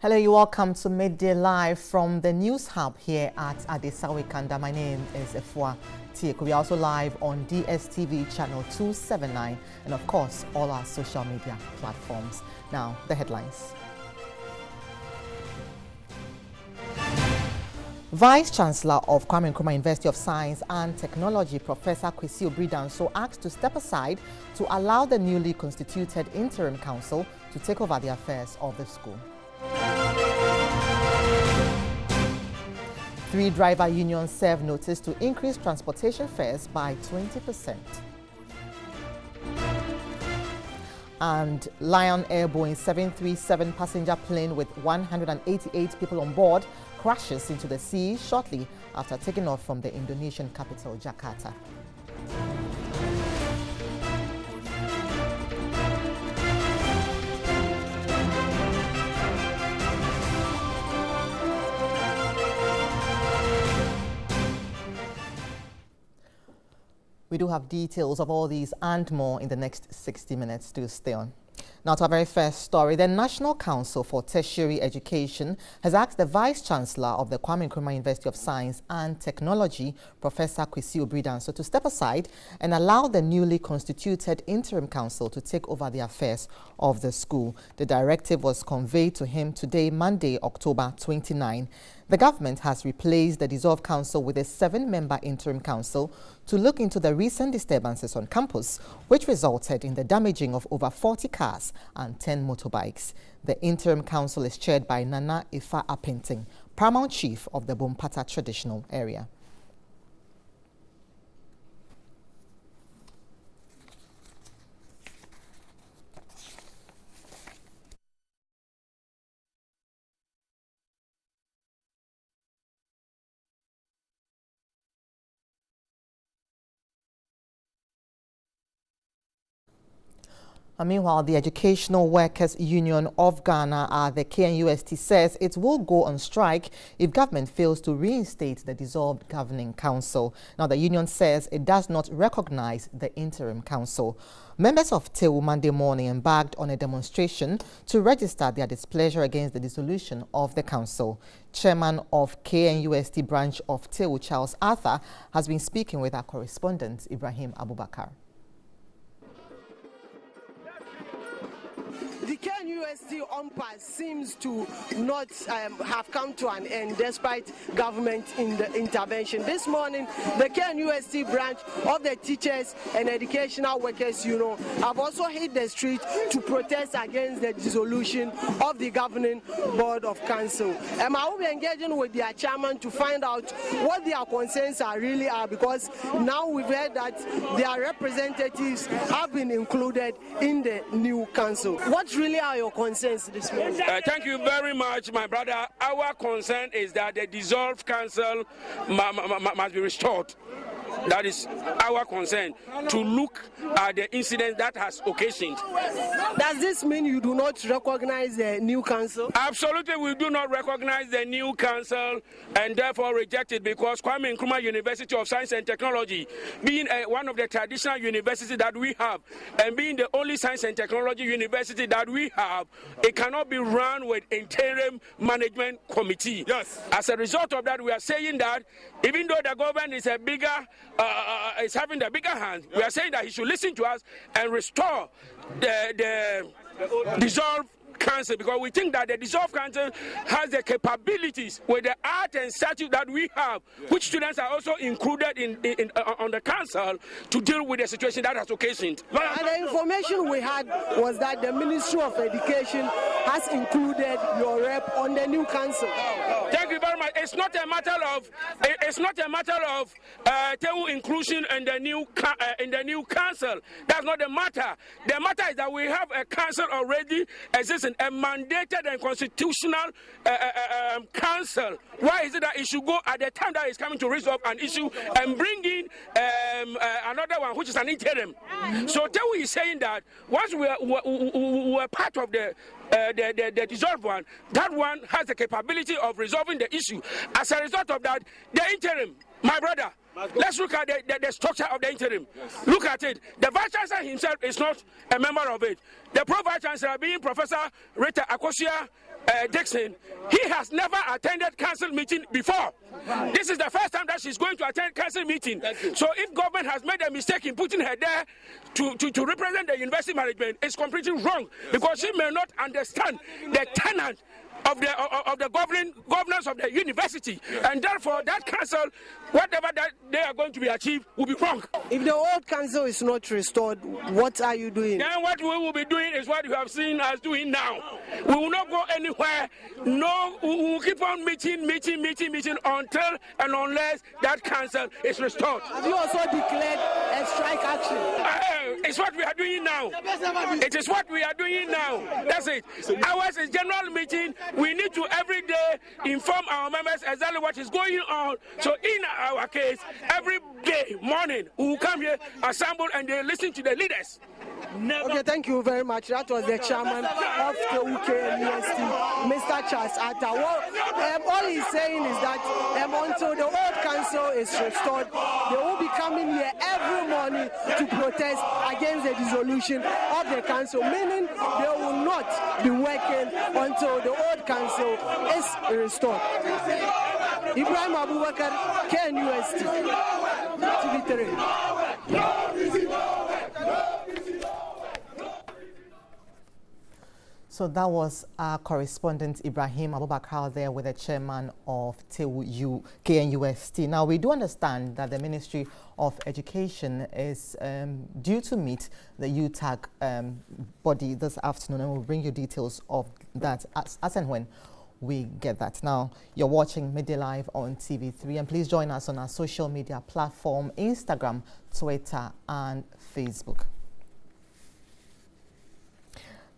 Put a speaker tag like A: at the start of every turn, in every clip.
A: Hello, you're welcome to Midday Live from the News Hub here at Adesawe Kanda. My name is Efua Tieku. We're also live on DSTV channel 279 and of course all our social media platforms. Now, the headlines. Vice-Chancellor of Kwame Nkrumah University of Science and Technology, Professor Kwesi Obridanso, asked to step aside to allow the newly constituted interim council to take over the affairs of the school. 3 driver unions serve notice to increase transportation fares by 20%. And Lion Air Boeing 737 passenger plane with 188 people on board crashes into the sea shortly after taking off from the Indonesian capital, Jakarta. We do have details of all these and more in the next 60 minutes. Do stay on. Now to our very first story. The National Council for Tertiary Education has asked the Vice-Chancellor of the Kwame Nkrumah University of Science and Technology, Professor Kwesi Obridanso, to step aside and allow the newly constituted interim council to take over the affairs of the school. The directive was conveyed to him today, Monday, October 29. The government has replaced the dissolved council with a 7-member interim council to look into the recent disturbances on campus, which resulted in the damaging of over 40 cars and 10 motorbikes. The interim council is chaired by Nana Ifa Apenting, paramount chief of the Bompata traditional area. Meanwhile, the Educational Workers Union of Ghana, the KNUST, says it will go on strike if government fails to reinstate the dissolved governing council. Now, the union says it does not recognize the interim council. Members of TEU Monday morning embarked on a demonstration to register their displeasure against the dissolution of the council. Chairman of KNUST branch of TEU, Charles Arthur, has been speaking with our correspondent, Ibrahim Abubakar.
B: The KNUST UNPAS seems to not have come to an end despite government intervention. This morning, the KNUST branch of the Teachers and Educational Workers Union have also hit the street to protest against the dissolution of the governing board of council. I will be engaging with their chairman to find out what their concerns really are, because now we've heard that their representatives have been included in the new council. What really are your concerns this morning?
C: Thank you very much, my brother. Our concern is that the dissolved council must be restored. That is our concern, to look at the incident that has occasioned.
B: Does this mean you do not recognize the new council?
C: Absolutely, we do not recognize the new council and therefore reject it, because Kwame Nkrumah University of Science and Technology, being one of the traditional universities that we have and being the only science and technology university that we have, it cannot be run with interim management committee. Yes. As a result of that, we are saying that even though the government is a bigger is having the bigger hand, we are saying that he should listen to us and restore the dissolved council, because we think that the dissolved council has the capabilities with the art and statute that we have, which students are also included on the council, to deal with the situation that has occasioned.
B: And the information we had was that the Ministry of Education has included your rep on the new council.
C: Thank you very much. It's not a matter of TEU inclusion in the new council. That's not the matter. The matter is that we have a council already existing, a mandated and constitutional council. Why is it that it should go at the time that it's coming to resolve an issue and bring in another one, which is an interim? So TEU is saying that once we are part of the dissolved one, that one has the capability of resolving the issue. As a result of that, the interim, my brother, let's look at the structure of the interim. Yes. Look at it. The Vice Chancellor himself is not a member of it. The Pro Vice Chancellor, being Professor Rita Akosia, Dixon, he has never attended council meeting before. This is the first time that she's going to attend council meeting. So if government has made a mistake in putting her there to represent the university management, it's completely wrong, because she may not understand the tenant of the governance of the university, and therefore that council, whatever that they are going to be achieved, will be wrong.
B: If the old council is not restored, what are you doing?
C: Then what we will be doing is what you have seen us doing now. We will not go anywhere. No, we will keep on meeting until and unless that council is restored.
B: Have you also declared a strike action?
C: It's what we are doing now. It is what we are doing now. That's it. Ours is general meeting. We need to every day inform our members exactly what is going on. So in our case, every day morning we will come here, assemble, and they listen to the leaders.
B: Okay, thank you very much. That was the chairman of the UKNUST, Mr. Charles Atta. Well, all he's saying is that until the old council is restored, they will be coming here every morning to protest against the dissolution of the council, meaning they will not be working until the old council is restored. Ibrahim Abubakar, KNUST, TV3.
A: So that was our correspondent Ibrahim Abubakar there with the chairman of KNUST. Now, we do understand that the Ministry of Education is due to meet the UTAG body this afternoon, and we'll bring you details of that as and when we get that. Now, you're watching Midday Live on TV3, and please join us on our social media platform, Instagram, Twitter, and Facebook.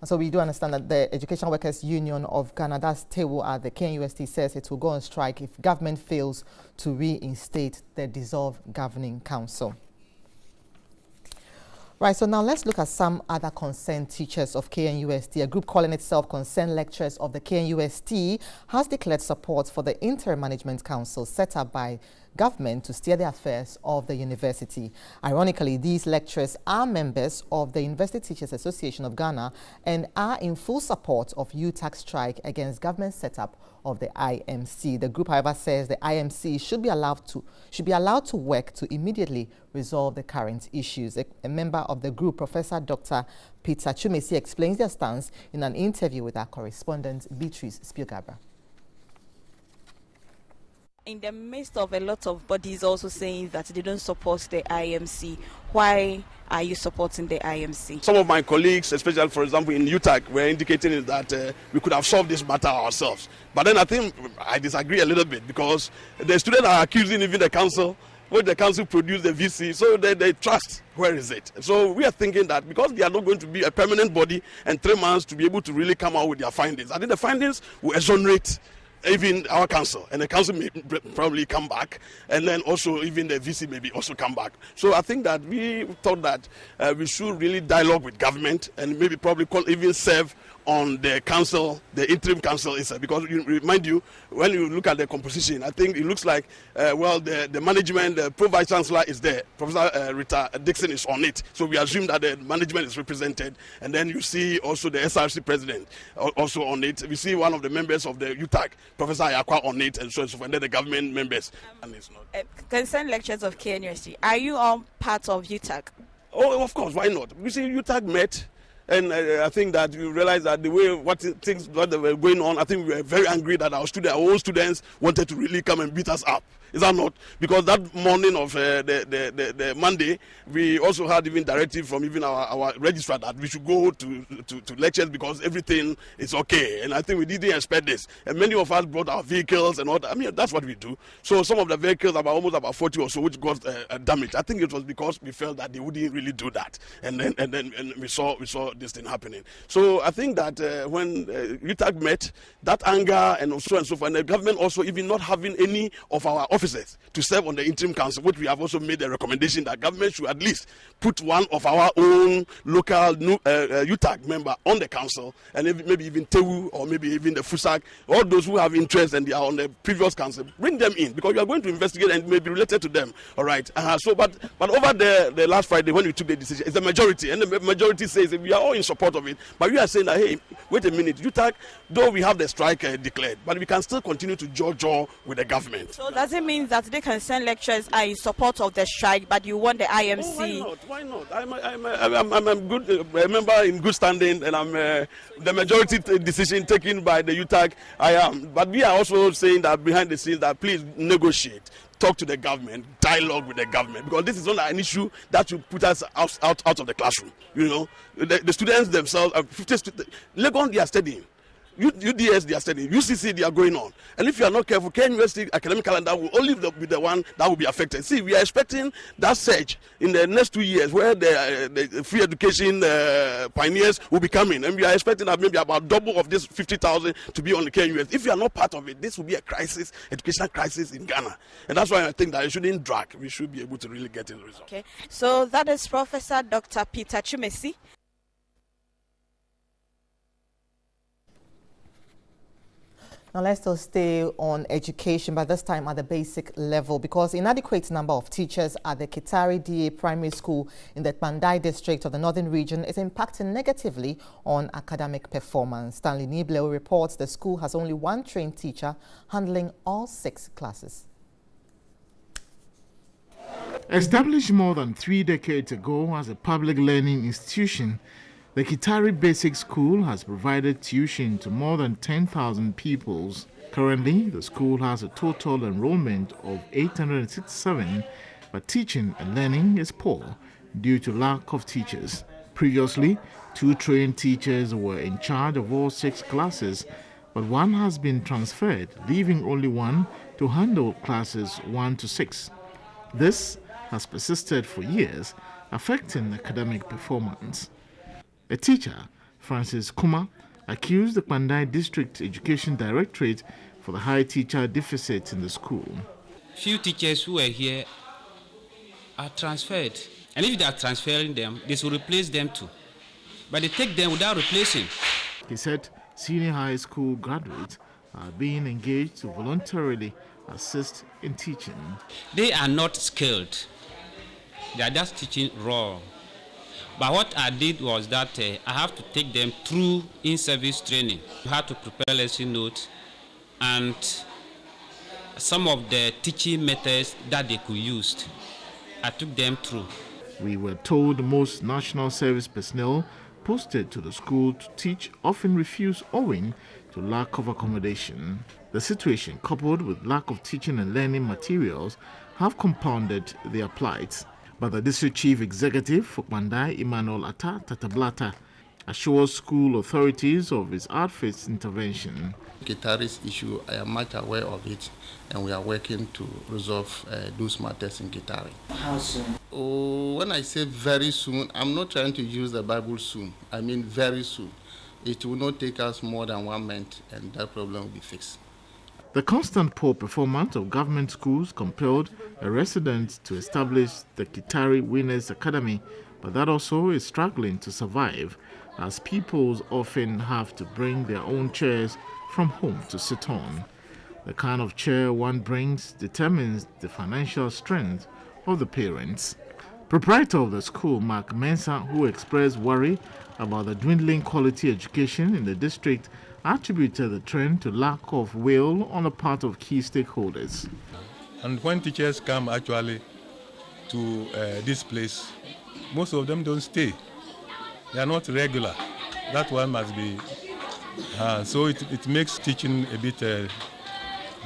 A: So we do understand that the Education Workers Union of Ghana, that's TEWU at the KNUST, says it will go on strike if government fails to reinstate the dissolved governing council. Right, so now let's look at some other concerned teachers of KNUST. A group calling itself Concerned Lecturers of the KNUST has declared support for the Interim Management Council set up by government to steer the affairs of the university. Ironically, these lecturers are members of the University Teachers Association of Ghana and are in full support of UTAG strike against government setup of the IMC. The group, however, says the IMC should be allowed to work to immediately resolve the current issues. A member of the group, Professor Dr. Peter Chumesi, explains their stance in an interview with our correspondent Beatrice Spiogabra.
D: In the midst of a lot of bodies also saying that they don't support the IMC, why are you supporting the IMC?
E: Some of my colleagues, especially for example in UTAG, were indicating that we could have solved this matter ourselves. But then I think I disagree a little bit, because the students are accusing even the council, when the council produced the VC, so they trust where is it. So we are thinking that because they are not going to be a permanent body and 3 months to be able to really come out with their findings, I think the findings will exonerate even our council, and the council may probably come back, and then also even the VC maybe also come back. So I think that we thought that we should really dialogue with government and maybe probably even serve on the council, the interim council itself, because remind you, when you look at the composition, I think it looks like, the management, the pro-vice chancellor is there, Professor Rita Dixon is on it, so we assume that the management is represented, and then you see also the SRC president also on it. We see one of the members of the UTAG, Professor Ayakwa, on it, and so on, and then the government members. And it's not.
D: Concerned Lecturers of KNUST, are you all part of UTAG?
E: Oh, of course, why not? We see UTAG met. And I think that we realized that the way things were going on, I think we were very angry that our own students wanted to really come and beat us up. Is that not? Because that morning of the Monday, we also had even directive from even our registrar that we should go to lectures because everything is okay. And I think we didn't expect this. And many of us brought our vehicles and all that. I mean, that's what we do. So some of the vehicles, almost about 40 or so, which got damaged. I think it was because we felt that they wouldn't really do that. And then we saw this thing happening. So I think that when UTAG met, that anger and so and so forth, and the government also even not having any of our officers to serve on the interim council, which we have also made a recommendation that government should at least put one of our own local UTAG member on the council, and maybe even TEWU or maybe even the FUSAC, all those who have interest and they are on the previous council, bring them in, because we are going to investigate and maybe related to them. All right. But over the last Friday when we took the decision, it's the majority, and the majority says we are all in support of it. But we are saying that, hey, wait a minute, UTAG, though we have the strike declared, but we can still continue to jaw with the government.
D: So does it mean that they can send lecturers are in support of the strike, but you want the IMC?
E: Oh, why not? I'm a good member in good standing, and I'm the majority decision taken by the UTAG. I am. But we are also saying that behind the scenes that please negotiate. Talk to the government, dialogue with the government, because this is not an issue that will put us out of the classroom. You know, the students themselves are 50 students. Legon, they are studying. UDS, they are studying. UCC, they are going on. And if you are not careful, Kenya University academic calendar will only be the one that will be affected. See, we are expecting that surge in the next 2 years where the free education pioneers will be coming. And we are expecting that maybe about double of this 50,000 to be on the Kenya University. If you are not part of it, this will be a crisis, educational crisis in Ghana. And that's why I think that it shouldn't drag. We should be able to really get in the result.
D: Okay. So that is Professor Dr. Peter Chumesi.
A: Now let's still stay on education, but this time at the basic level, because inadequate number of teachers at the Kitari DA Primary School in the Midday district of the Northern Region is impacting negatively on academic performance. Stanley Nibleo reports the school has only one trained teacher handling all 6 classes.
F: Established more than 3 decades ago as a public learning institution, the Kitari Basic School has provided tuition to more than 10,000 pupils. Currently, the school has a total enrollment of 867, but teaching and learning is poor due to lack of teachers. Previously, 2 trained teachers were in charge of all 6 classes, but one has been transferred, leaving only one to handle classes 1 to 6. This has persisted for years, affecting academic performance. A teacher, Francis Kuma, accused the Midday District Education Directorate for the high teacher deficit in the school.
G: Few teachers who are here are transferred. And if they are transferring them, they should replace them too. But they take them without replacing.
F: He said senior high school graduates are being engaged to voluntarily assist in teaching.
G: They are not skilled. They are just teaching raw. But what I did was that I have to take them through in-service training. We had to prepare lesson notes and some of the teaching methods that they could use. I took them through.
F: We were told most national service personnel posted to the school to teach often refuse owing to lack of accommodation. The situation, coupled with lack of teaching and learning materials, have compounded their plight. But the district chief executive for Midday, Emmanuel Atta Tatablata, assures school authorities of his outfit's intervention.
H: Kitari's issue, I am much aware of it, and we are working to resolve those matters in Kitari.
I: How soon?
H: Oh, when I say very soon, I'm not trying to use the Bible soon. I mean very soon. It will not take us more than 1 month, and that problem will be fixed.
F: The constant poor performance of government schools compelled a resident to establish the Kitari Winners Academy, but that also is struggling to survive, as pupils often have to bring their own chairs from home to sit on. The kind of chair one brings determines the financial strength of the parents. Proprietor of the school, Mark Mensah, who expressed worry about the dwindling quality education in the district, attributed the trend to lack of will on the part of key stakeholders.
J: And when teachers come actually to this place, most of them don't stay. They are not regular. That one must be. So it makes teaching a bit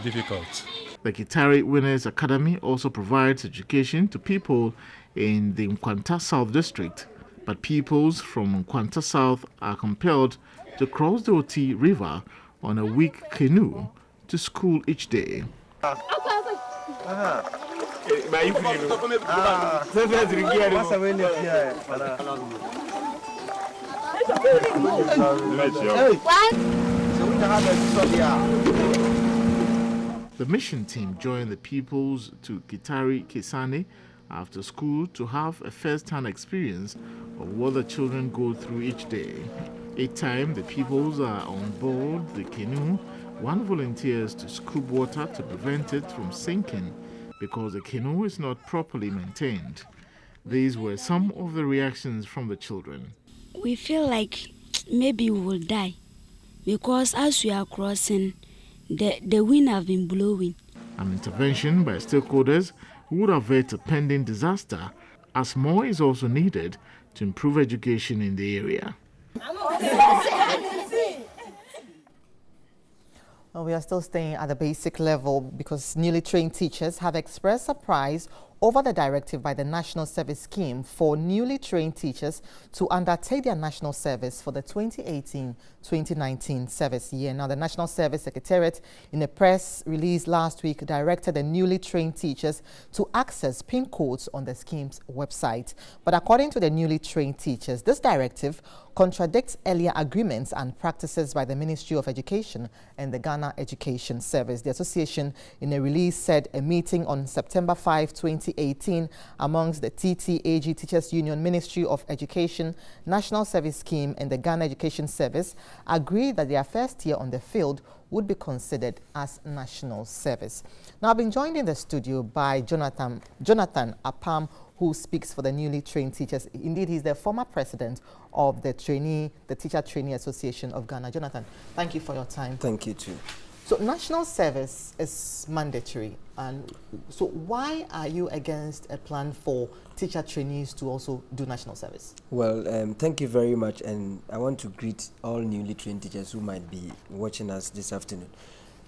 J: difficult.
F: The Kitari Winners Academy also provides education to people in the Nkwanta South district, but pupils from Nkwanta South are compelled to cross the Oti River on a weak canoe to school each day. The mission team joined the pupils to Kitari Kesane after school to have a first-hand experience of what the children go through each day. Each time the pupils are on board the canoe, one volunteers to scoop water to prevent it from sinking because the canoe is not properly maintained. These were some of the reactions from the children.
I: we feel like maybe we will die because as we are crossing, the wind have been blowing.
F: An intervention by stakeholders would avert a pending disaster, as more is also needed to improve education in the area.
A: Well, we are still staying at the basic level because newly trained teachers have expressed surprise over the directive by the National Service Scheme for newly trained teachers to undertake their national service for the 2018-2019 service year. Now, the National Service Secretariat, in a press release last week, directed the newly trained teachers to access PIN codes on the scheme's website. But according to the newly trained teachers, this directive contradicts earlier agreements and practices by the Ministry of Education and the Ghana Education Service. The association, in a release, said a meeting on September 5, 2018 amongst the TTAG Teachers Union, Ministry of Education, National Service Scheme and the Ghana Education Service agreed that their first year on the field would be considered as national service. Now, I've been joined in the studio by Jonathan Apam, who speaks for the newly trained teachers. Indeed, he's the former president of the Teacher Trainee Association of Ghana. Jonathan, thank you for your time.
K: Thank you too.
A: So national service is mandatory, and so why are you against a plan for teacher trainees to also do national service?
K: Well, thank you very much, and I want to greet all newly trained teachers who might be watching us this afternoon.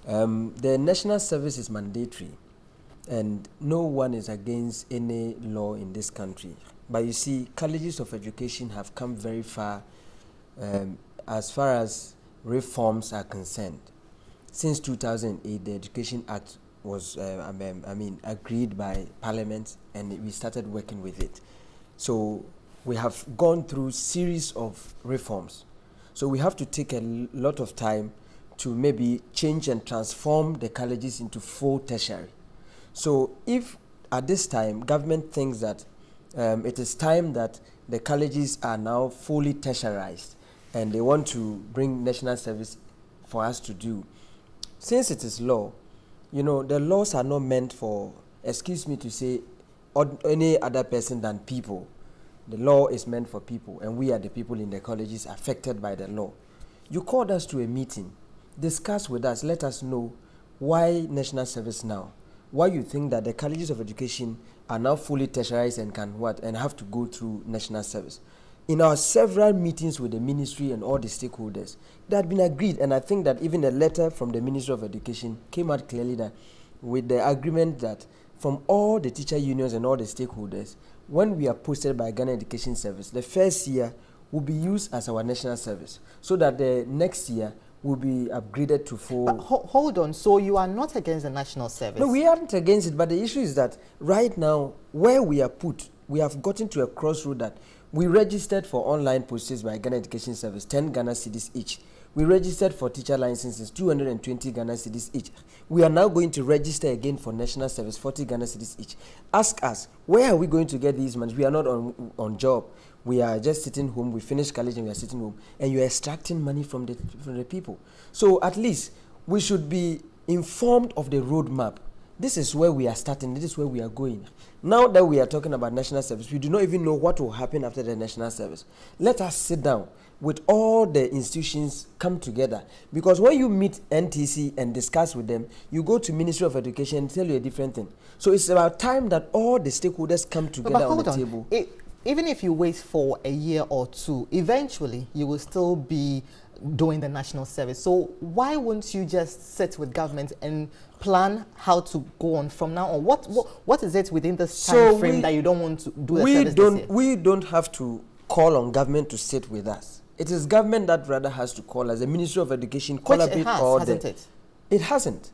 K: The national service is mandatory, and no one is against any law in this country. But you see, colleges of education have come very far as far as reforms are concerned. Since 2008, the Education Act was, agreed by Parliament, and we started working with it. So we have gone through series of reforms. So we have to take a lot of time to maybe change and transform the colleges into full tertiary. So if at this time government thinks that it is time that the colleges are now fully tertiarized and they want to bring national service for us to do, since it is law, you know, the laws are not meant for, excuse me to say, any other person than people. The law is meant for people, and we are the people in the colleges affected by the law. You called us to a meeting, discuss with us, let us know why national service now, why you think that the colleges of education are now fully tertiarized and can and have to go through national service. In our several meetings with the ministry and all the stakeholders, that had been agreed, and I think that even a letter from the Ministry of Education came out clearly that with the agreement that from all the teacher unions and all the stakeholders, when we are posted by Ghana Education Service, the first year will be used as our national service, so that the next year will be upgraded to full.
A: But hold on, so you are not against the national service?
K: No, we aren't against it, but the issue is that right now, where we are put, we have gotten to a crossroad that we registered for online postings by Ghana Education Service, 10 Ghana cedis each. We registered for teacher licenses, 220 Ghana cedis each. We are now going to register again for national service, 40 Ghana cedis each. Ask us, where are we going to get these money? We are not on job. We are just sitting home. We finished college and we are sitting home. And you are extracting money from the people. So at least we should be informed of the roadmap. This is where we are starting. This is where we are going. Now that we are talking about national service, we do not even know what will happen after the national service. Let us sit down with all the institutions, come together. Because when you meet NTC and discuss with them, you go to Ministry of Education and tell you a different thing. So it's about time that all the stakeholders come together on the table.
A: Even if you wait for a year or two, eventually you will still be doing the national service. So why wouldn't you just sit with government and plan how to go on from now on? What is it within this time frame that you don't want to do the service this year?
K: We don't have to call on government to sit with us. It is government that rather has to call us. The Ministry of Education collaborate all
A: hasn't it?
K: It hasn't.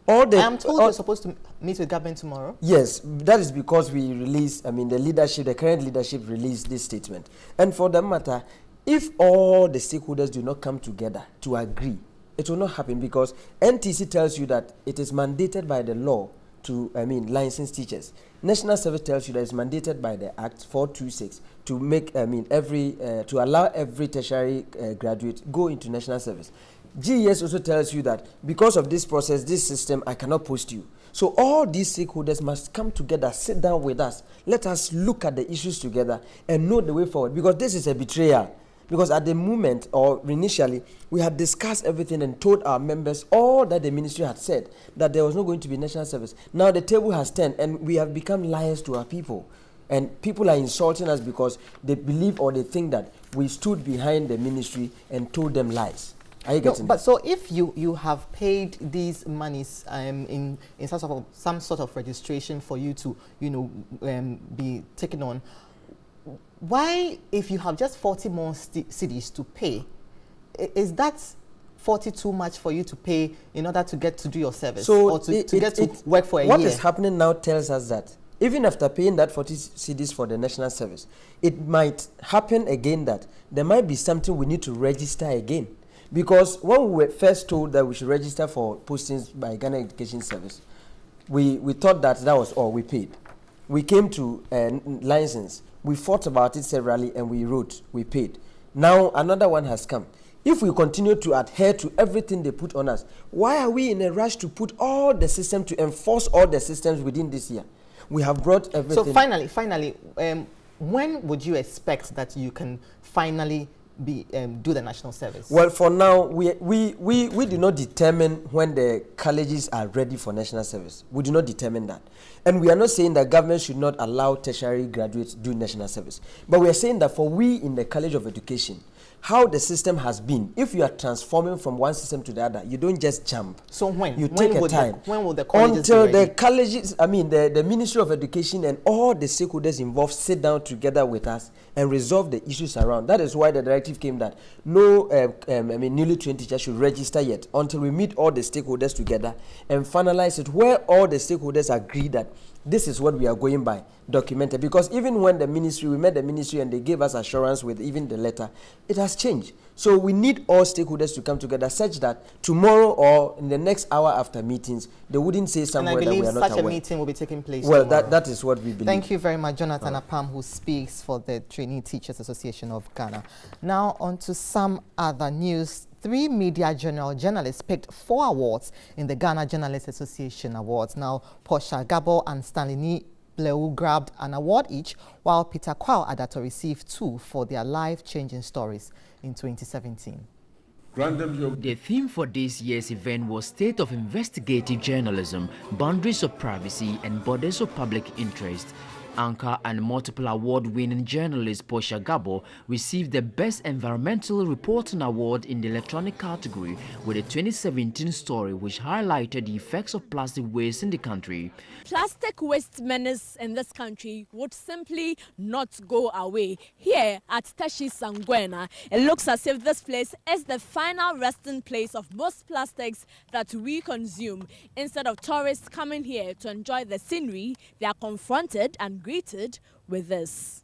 A: I am told you're supposed to meet with government tomorrow.
K: Yes, that is because we released, the current leadership released this statement. And for that matter, if all the stakeholders do not come together to agree, it will not happen, because NTC tells you that it is mandated by the law to, license teachers. National Service tells you that it's mandated by the Act 426 to make, to allow every tertiary graduate go into national service. GES also tells you that because of this process, this system, I cannot post you. So all these stakeholders must come together, sit down with us. Let us look at the issues together and know the way forward, because this is a betrayal. Because at the moment, or initially, we had discussed everything and told our members all that the ministry had said, that there was not going to be national service. Now the table has turned and we have become liars to our people. And people are insulting us because they believe or they think that we stood behind the ministry and told them lies. Are you getting
A: But
K: it?
A: so if you have paid these monies in some sort of registration for you to, be taken on, why, if you have just 40 more cedis to pay, is that 40 too much for you to pay in order to get to do your service,
K: so
A: or to get to work for a
K: what
A: year?
K: What is happening now tells us that even after paying that 40 cedis for the national service, it might happen again that there might be something we need to register again. Because when we were first told that we should register for postings by Ghana Education Service, we thought that was all we paid. We came to license. We fought about it severally and we wrote, we paid. Now another one has come. If we continue to adhere to everything they put on us, why are we in a rush to put all the system, to enforce all the systems within this year? We have brought everything.
A: So finally, when would you expect that you can finally do the national service?
K: Well, for now, we do not determine when the colleges are ready for national service. We do not determine that. And we are not saying that government should not allow tertiary graduates to do national service. But we are saying that for we in the College of Education, how the system has been, if you are transforming from one system to the other, you don't just jump.
A: So when?
K: You take a time.
A: When will the colleges
K: until
A: be ready?
K: the colleges, the Ministry of Education and all the stakeholders involved sit down together with us and resolve the issues around. That is why the directive came that no newly trained teachers should register yet until we meet all the stakeholders together and finalize it where all the stakeholders agree that this is what we are going by, documented. Because even when we met the ministry and they gave us assurance with even the letter, it has changed. So we need all stakeholders to come together such that tomorrow or in the next hour after meetings, they wouldn't say somewhere that we are not aware.
A: And I believe such a meeting will be taking place
K: Well,
A: tomorrow.
K: that is what we believe.
A: Thank you very much, Jonathan Apam, who speaks for the Trainee Teachers Association of Ghana. Now on to some other news. 3 media journalists picked 4 awards in the Ghana Journalists Association Awards. Now, Portia Gabo and Stanley Bleu grabbed an award each, while Peter Kwao Adato received 2 for their life-changing stories in 2017.
L: The theme for this year's event was State of Investigative Journalism, Boundaries of Privacy and Borders of Public Interest. Anchor and multiple award-winning journalist Portia Gabo received the Best Environmental Reporting Award in the electronic category with a 2017 story which highlighted the effects of plastic waste in the country.
M: Plastic waste menace in this country would simply not go away. Here at Tashi Sangwena, it looks as if this place is the final resting place of most plastics that we consume. Instead of tourists coming here to enjoy the scenery, they are confronted and greeted with this.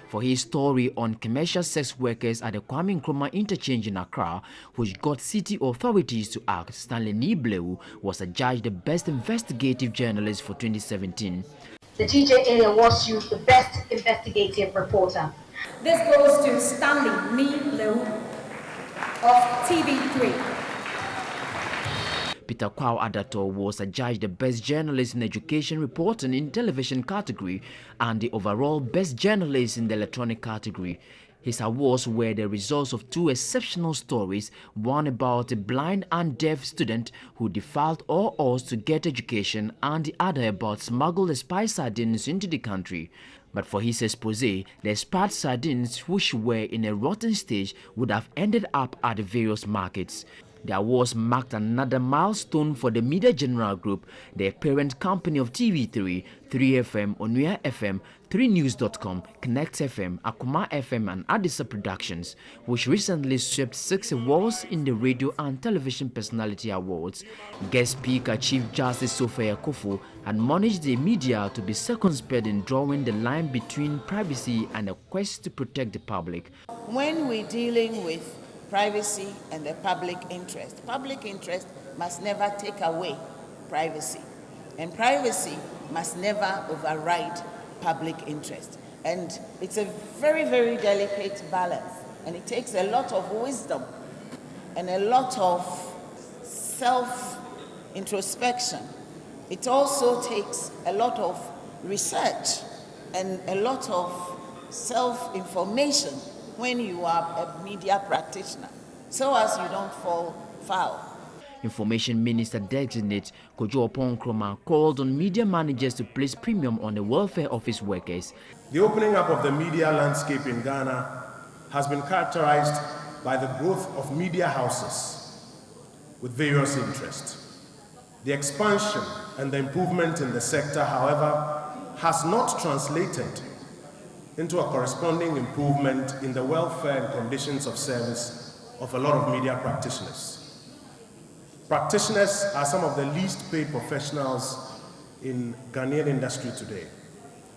L: For his story on commercial sex workers at the Kwame Nkrumah interchange in Accra, which got city authorities to act, Stanley Nibleu was adjudged the Best Investigative Journalist for 2017.
N: The TJA awards you the Best Investigative Reporter.
O: This goes to Stanley Nibleu of TV3.
L: Peter Kwao Adato was adjudged the Best Journalist in Education Reporting in Television category and the overall Best Journalist in the Electronic category. His awards were the results of 2 exceptional stories, one about a blind and deaf student who defied all odds to get education and the other about smuggled expired sardines into the country. But for his expose, the expired sardines which were in a rotten stage would have ended up at the various markets. The awards marked another milestone for the Midday General Group, the parent company of TV3, 3FM, Onua FM, 3news.com, Connect FM, Akuma FM and Adisa Productions, which recently swept 6 awards in the Radio and Television Personality Awards. Guest Speaker Chief Justice Sophia Kofu admonished the media to be circumspect in drawing the line between privacy and a quest to protect the public.
P: When we're dealing with privacy and the public interest must never take away privacy, and privacy must never override public interest. And it's a very, very delicate balance, And it takes a lot of wisdom and a lot of self-introspection. It also takes a lot of research and a lot of self-information when you are a media practitioner, so as you don't fall foul.
L: Information Minister Designate Kojo Oponkroma called on media managers to place premium on the welfare of his workers.
Q: The opening up of the media landscape in Ghana has been characterized by the growth of media houses with various interests. The expansion and the improvement in the sector, however, has not translated into a corresponding improvement in the welfare and conditions of service of a lot of media practitioners. Practitioners are some of the least paid professionals in Ghanaian industry today.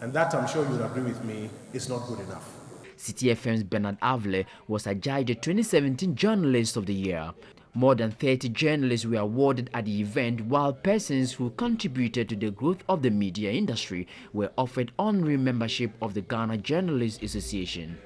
Q: And that, I'm sure you'll agree with me, is not good enough.
L: City FM's Bernard Avle was adjudged the 2017 Journalist of the Year. More than 30 journalists were awarded at the event, while persons who contributed to the growth of the media industry were offered honorary membership of the Ghana Journalists Association.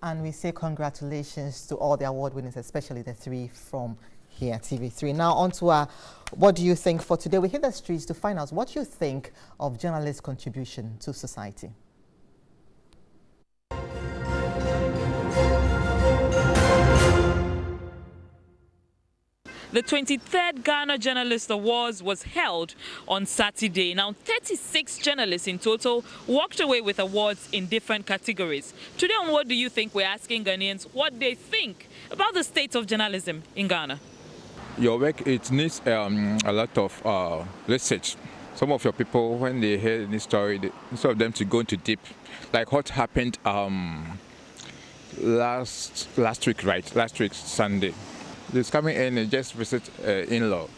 A: And we say congratulations to all the award winners, especially the three from here at TV3. Now on to our what do you think for today. We hit the streets to find out what you think of journalists' contribution to society.
R: The 23rd Ghana Journalist Awards was held on Saturday. Now, 36 journalists in total walked away with awards in different categories. Today on What Do You Think, we're asking Ghanaians what they think about the state of journalism in Ghana.
S: Your work, it needs a lot of research. Some of your people, when they hear this story, instead of them to go into deep, like what happened last week, right? Last week, Sunday. He's coming in and just visit in-law.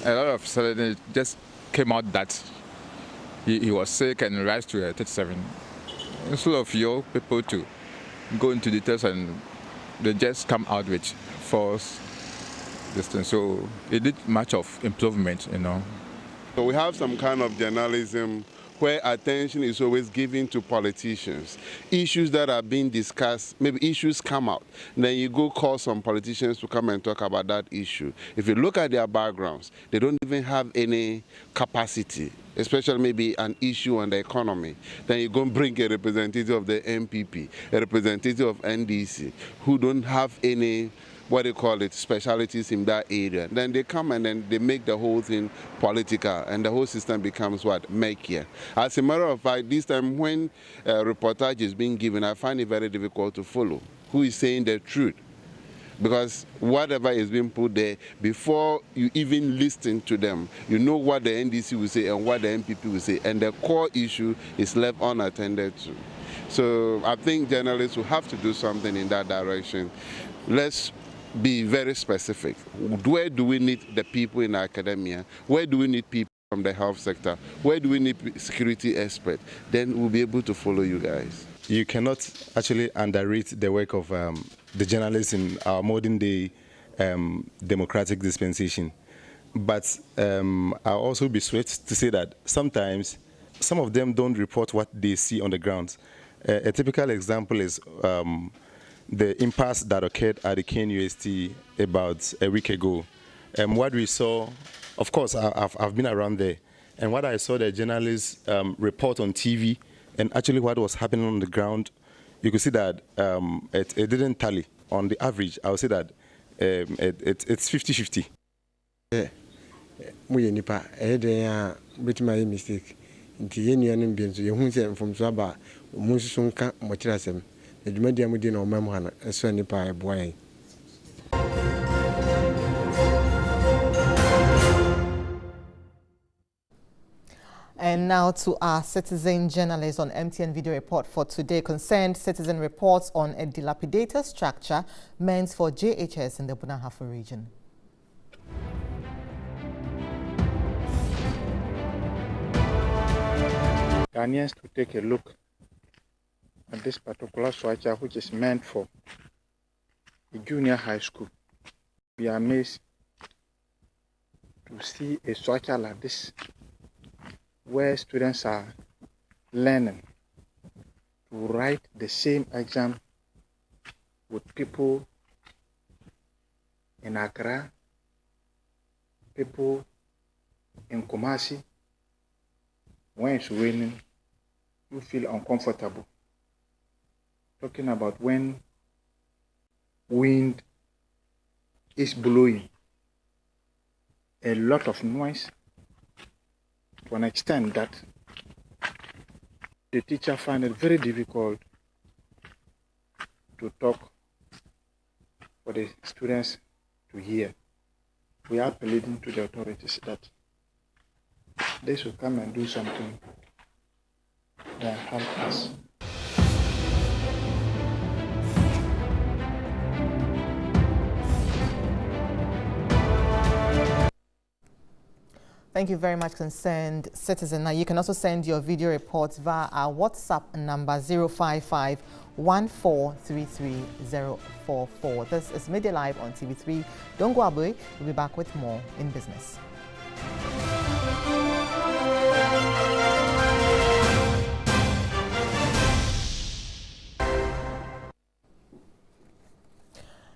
S: A lot of sudden just came out that he was sick and rise to 37. Instead of your people to go into details and they just come out with false distance. So it did much of improvement, you know.
T: So we have some kind of journalism where attention is always given to politicians. Issues that are being discussed, maybe issues come out, then you go call some politicians to come and talk about that issue. If you look at their backgrounds, they don't even have any capacity, especially maybe an issue on the economy. Then you go and bring a representative of the MPP, a representative of NDC, who don't have any, what they call it, specialities in that area. Then they come and then they make the whole thing political, and the whole system becomes what? Murkier. As a matter of fact, this time when a reportage is being given, I find it very difficult to follow who is saying the truth. Because whatever is being put there, before you even listen to them, you know what the NDC will say and what the MPP will say, and the core issue is left unattended to. So I think journalists will have to do something in that direction. Let's be very specific. Where do we need the people in academia? Where do we need people from the health sector? Where do we need security experts? Then we'll be able to follow you guys.
U: You cannot actually underrate the work of the journalists in our modern day democratic dispensation. But I'll also be swift to say that sometimes some of them don't report what they see on the ground. A typical example is the impasse that occurred at the KNUST about a week ago. What we saw, of course, I've been around there, and what I saw the journalists report on TV and actually what was happening on the ground, you could see that it didn't tally. On the average, I would say that it's 50-50.
V: We nipa ehde bit my mistake. Nti yenu no bi nso ye hu se mfomso aba mu nso nka mo kirasem. Edwumadi amudi na omam hana eso nipa eboa.
A: And now to our citizen journalist on MTN video report for today. Concerned citizen reports on a dilapidated structure meant for JHS in the Bunahafo region.
W: Ghanaians to take a look at this particular structure, which is meant for a junior high school. We are amazed to see a structure like this, where students are learning to write the same exam with people in Accra, people in Kumasi. When it's raining, you feel uncomfortable. Talking about when wind is blowing, a lot of noise, to an extent that the teacher find it very difficult to talk for the students to hear. We are pleading to the authorities that they should come and do something that help us.
A: Thank you very much, concerned citizen. Now, you can also send your video reports via our WhatsApp number 055 1433044. This is Midday Live on TV3. Don't go away. We'll be back with more in business.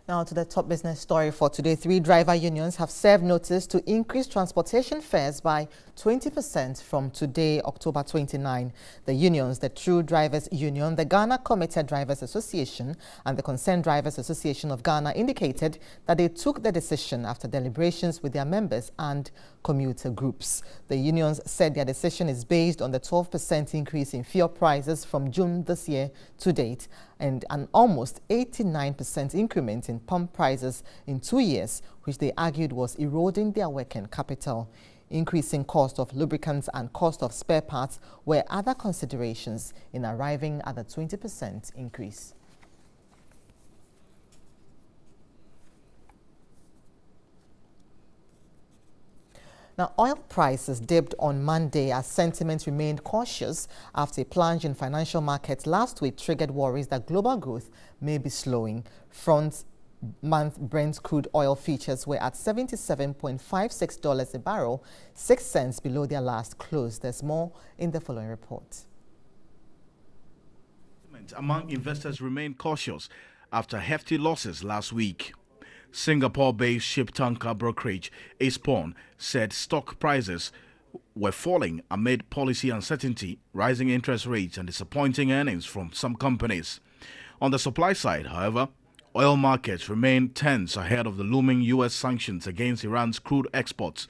A: Now to the top business story for today. 3 driver unions have served notice to increase transportation fares by 20% from today, October 29. The unions, the True Drivers Union, the Ghana Commuter Drivers Association, and the Concerned Drivers Association of Ghana indicated that they took the decision after deliberations with their members and commuter groups. The unions said their decision is based on the 12% increase in fuel prices from June this year to date and an almost 89% increment in pump prices in 2 years, which they argued was eroding their working capital. Increasing cost of lubricants and cost of spare parts were other considerations in arriving at the 20% increase. Now, oil prices dipped on Monday as sentiment remained cautious after a plunge in financial markets last week triggered worries that global growth may be slowing. Front-month Brent crude oil futures were at $77.56 a barrel, 6 cents below their last close. There's more in the following report.
B: Among investors remain cautious after hefty losses last week. Singapore-based ship tanker brokerage Aspon said stock prices were falling amid policy uncertainty, rising interest rates and disappointing earnings from some companies. On the supply side, however, oil markets remain tense ahead of the looming U.S. sanctions against Iran's crude exports,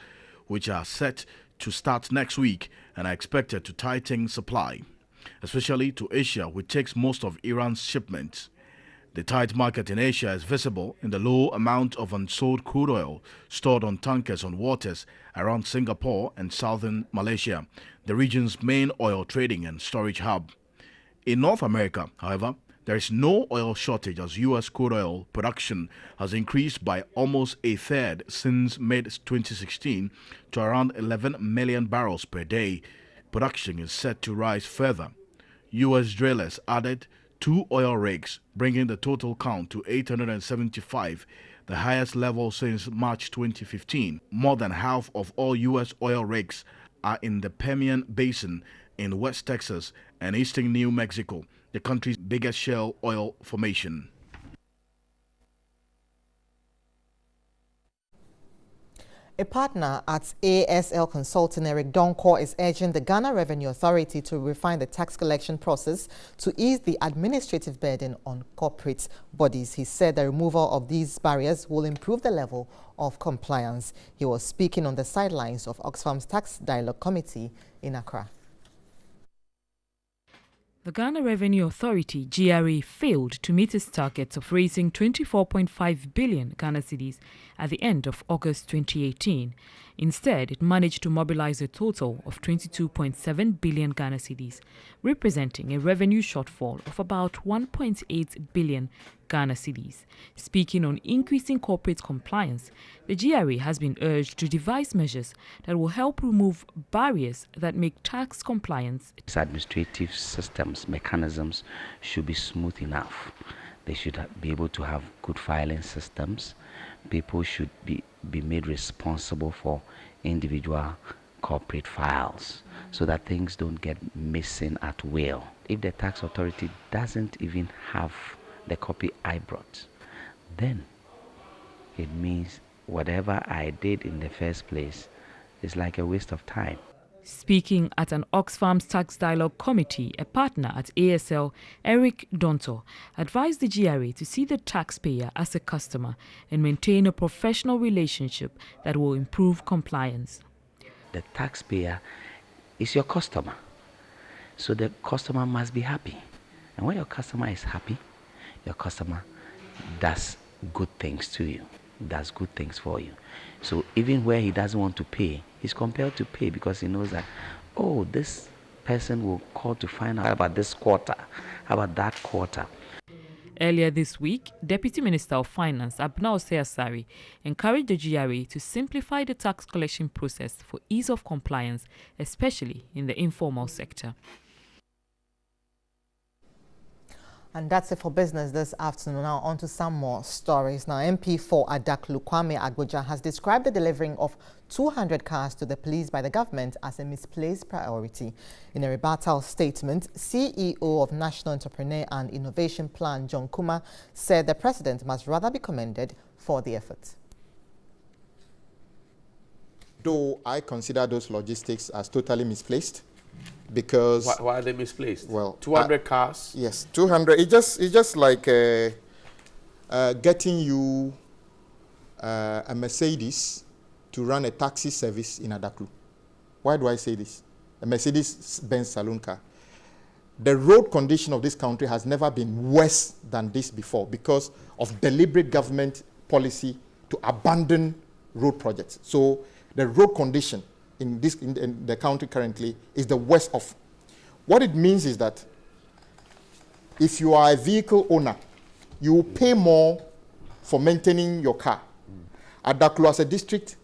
B: which are set to start next week and are expected to tighten supply, especially to Asia, which takes most of Iran's shipments. The tight market in Asia is visible in the low amount of unsold crude oil stored on tankers on waters around Singapore and southern Malaysia, the region's main oil trading and storage hub. In North America, however, there is no oil shortage as U.S. crude oil production has increased by almost a third since mid-2016 to around 11 million barrels per day. Production is set to rise further. U.S. drillers added 2 oil rigs, bringing the total count to 875, the highest level since March 2015. More than half of all U.S. oil rigs are in the Permian Basin in West Texas and eastern New Mexico, the country's biggest shale oil formation.
A: A partner at ASL Consulting, Eric Donkor, is urging the Ghana Revenue Authority to refine the tax collection process to ease the administrative burden on corporate bodies. He said the removal of these barriers will improve the level of compliance. He was speaking on the sidelines of Oxfam's Tax Dialogue Committee in Accra.
C: The Ghana Revenue Authority, GRA, failed to meet its target of raising 24.5 billion Ghana cedis at the end of August 2018. Instead, it managed to mobilize a total of 22.7 billion Ghana cedis, representing a revenue shortfall of about 1.8 billion Ghana cedis. Speaking on increasing corporate compliance, the GRA has been urged to devise measures that will help remove barriers that make tax compliance.
E: Administrative systems, mechanisms should be smooth enough. They should be able to have good filing systems. People should be made responsible for individual corporate files so that things don't get missing at will. If the tax authority doesn't even have the copy I brought, then it means whatever I did in the first place is like a waste of time.
C: Speaking at an Oxfam's Tax Dialogue Committee, a partner at ASL, Eric Donto, advised the GRA to see the taxpayer as a customer and maintain a professional relationship that will improve compliance.
E: The taxpayer is your customer, so the customer must be happy. And when your customer is happy, your customer does good things to you, does good things for you. So even where he doesn't want to pay, he's compelled to pay because he knows that, oh, this person will call to find out about this quarter, about that quarter.
C: Earlier this week, Deputy Minister of Finance Abna Osei-Asare encouraged the GRA to simplify the tax collection process for ease of compliance, especially in the informal sector.
A: And that's it for business this afternoon. Now on to some more stories. Now, MP for Adaklu Kwame Agboja has described the delivering of 200 cars to the police by the government as a misplaced priority. In a rebuttal statement, CEO of National Entrepreneur and Innovation Plan, John Kuma, said the president must rather be commended for the effort.
D: Though I consider those logistics as totally misplaced, because
G: why are they misplaced?
D: Well,
G: 200 cars.
D: Yes, 200. It's just like getting you a Mercedes to run a taxi service in Adaklu. Why do I say this? A Mercedes-Benz saloon car. The road condition of this country has never been worse than this before because of deliberate government policy to abandon road projects. So the road condition in the country currently is the worst of. What it means is that if you are a vehicle owner, you will pay more for maintaining your car. Adaklu as a district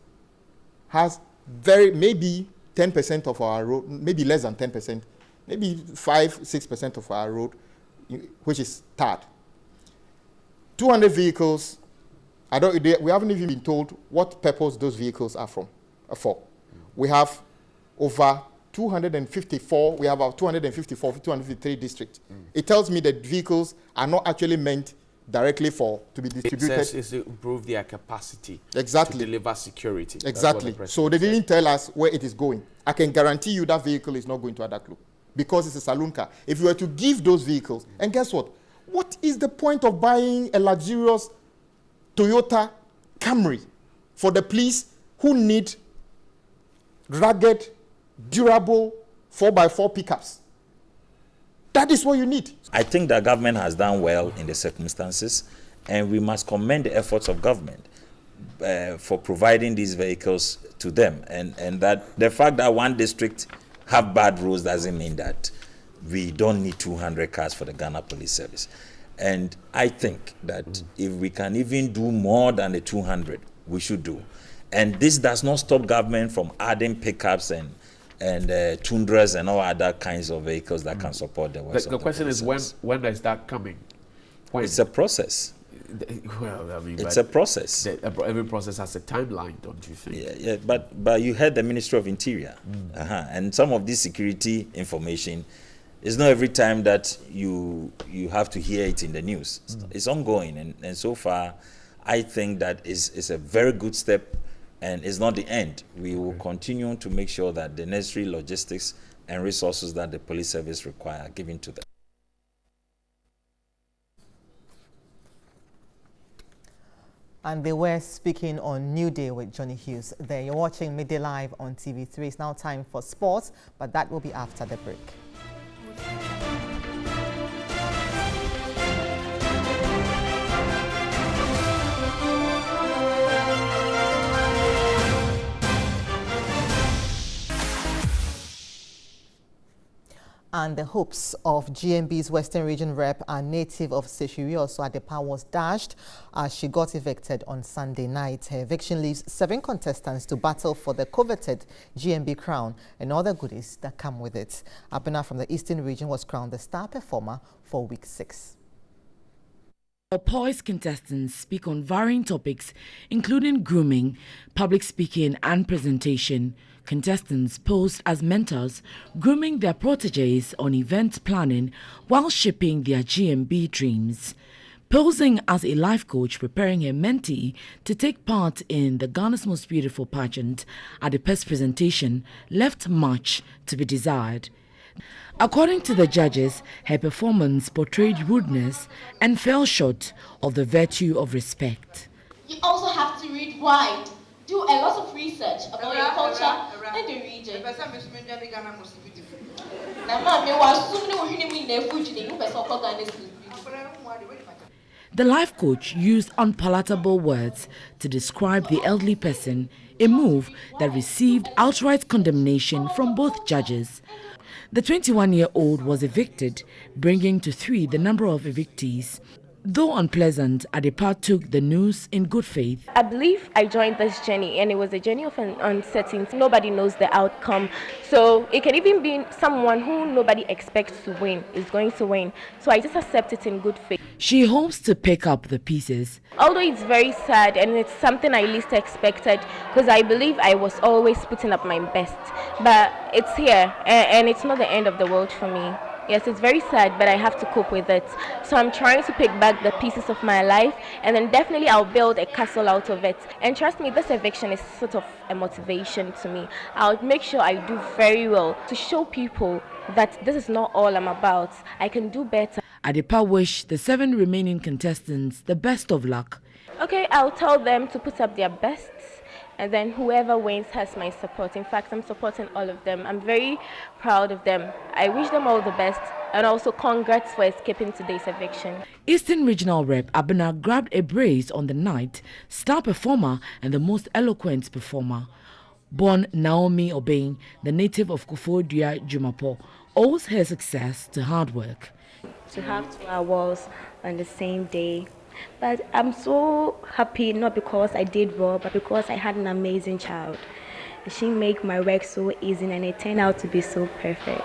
D: has maybe 10% of our road, maybe less than 10%, maybe 5-6% of our road, which is tarred. 200 vehicles, we haven't even been told what purpose those vehicles are for. We have over 254, we have about 253 districts. It tells me that vehicles are not actually meant directly to be distributed.
G: It says it's to improve their capacity to deliver security.
D: Exactly. So they didn't tell us where it is going. I can guarantee you that vehicle is not going to Adaklu because it's a saloon car. If you were to give those vehicles, and guess what? What is the point of buying a luxurious Toyota Camry for the police who need rugged, durable 4x4 pickups? That is what you need.
H: I think the government has done well in the circumstances, and we must commend the efforts of government for providing these vehicles to them. And that the fact that one district have bad roads doesn't mean that we don't need 200 cars for the Ghana Police Service. And I think that if we can even do more than the 200, we should do. And this does not stop government from adding pickups and tundras and all other kinds of vehicles that can support the work.
G: The question is when is that coming? When?
H: It's a process.
G: Well, I mean,
H: it's a process.
G: Every process has a timeline, don't you think?
H: Yeah. But you heard the Ministry of Interior, and some of this security information is not every time that you have to hear it in the news. It's ongoing, and so far, I think that is a very good step. And it's not the end. We will continue to make sure that the necessary logistics and resources that the police service require are given to them.
A: And they were speaking on New Day with Johnny Hughes. There, you're watching Midday Live on TV3. It's now time for sports, but that will be after the break. And the hopes of GMB's Western Region rep and native of Seshiri Adepa was dashed as she got evicted on Sunday night. Her eviction leaves 7 contestants to battle for the coveted GMB crown and all the goodies that come with it. Abena from the Eastern Region was crowned the star performer for week 6.
L: Poised contestants speak on varying topics, including grooming, public speaking, and presentation. Contestants posed as mentors, grooming their proteges on event planning while shaping their GMB dreams. Posing as a life coach preparing her mentee to take part in the Ghana's Most Beautiful pageant at the PES presentation left much to be desired. According to the judges, her performance portrayed rudeness and fell short of the virtue of respect.
F: You also have to read wide, do a lot of research about your culture and the region.
L: The life coach used unpalatable words to describe the elderly person, a move that received outright condemnation from both judges. The 21-year-old was evicted, bringing to 3 the number of evictees. Though unpleasant, Adepa took the news in good faith.
I: I believe I joined this journey, and it was a journey of uncertainty. Nobody knows the outcome. So it can even be someone who nobody expects to win is going to win. So I just accept it in good faith.
L: She hopes to pick up the pieces.
I: Although it's very sad and it's something I least expected, because I believe I was always putting up my best. But it's here, and it's not the end of the world for me. Yes, it's very sad, but I have to cope with it. So I'm trying to pick back the pieces of my life, and then definitely I'll build a castle out of it. And trust me, this eviction is sort of a motivation to me. I'll make sure I do very well to show people that this is not all I'm about. I can do better.
L: Adepa wished the 7 remaining contestants the best of luck.
I: Okay, I'll tell them to put up their best, and then whoever wins has my support. In fact, I'm supporting all of them. I'm very proud of them. I wish them all the best, and also congrats for escaping today's eviction.
L: Eastern Regional Rep Abena grabbed a brace on the night, star performer and the most eloquent performer. Born Naomi Obeng, the native of Kufodua, Jumapo, owes her success to hard work.
J: To have 2 awards on the same day. But I'm so happy, not because I did well, but because I had an amazing child. She made my work so easy, and it turned out to be so perfect.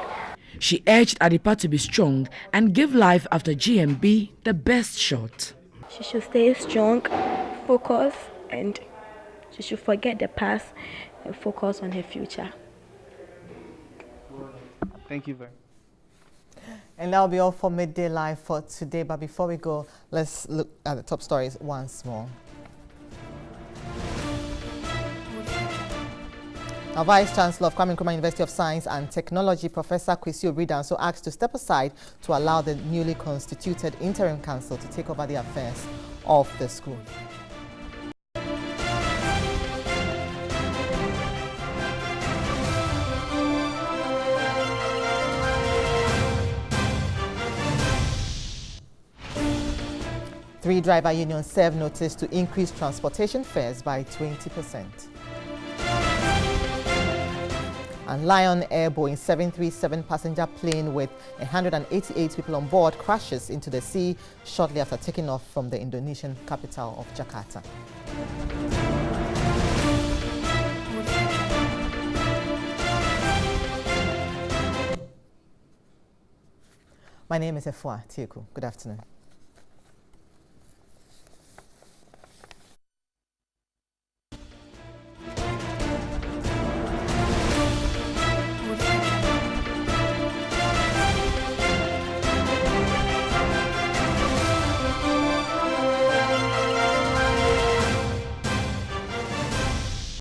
L: She urged Adepa to be strong and give life after GMB the best shot.
J: She should stay strong, focus, and she should forget the past and focus on her future.
X: Thank you very much.
A: And that'll be all for Midday Live for today. But before we go, let's look at the top stories once more. Our Vice Chancellor of Kwame Nkrumah University of Science and Technology, Professor Kwesi Obridanso, asked to step aside to allow the newly constituted interim council to take over the affairs of the school. Three driver unions served notice to increase transportation fares by 20%. And Lion Air Boeing 737 passenger plane with 188 people on board crashes into the sea shortly after taking off from the Indonesian capital of Jakarta. My name is Efua Tieku. Good afternoon.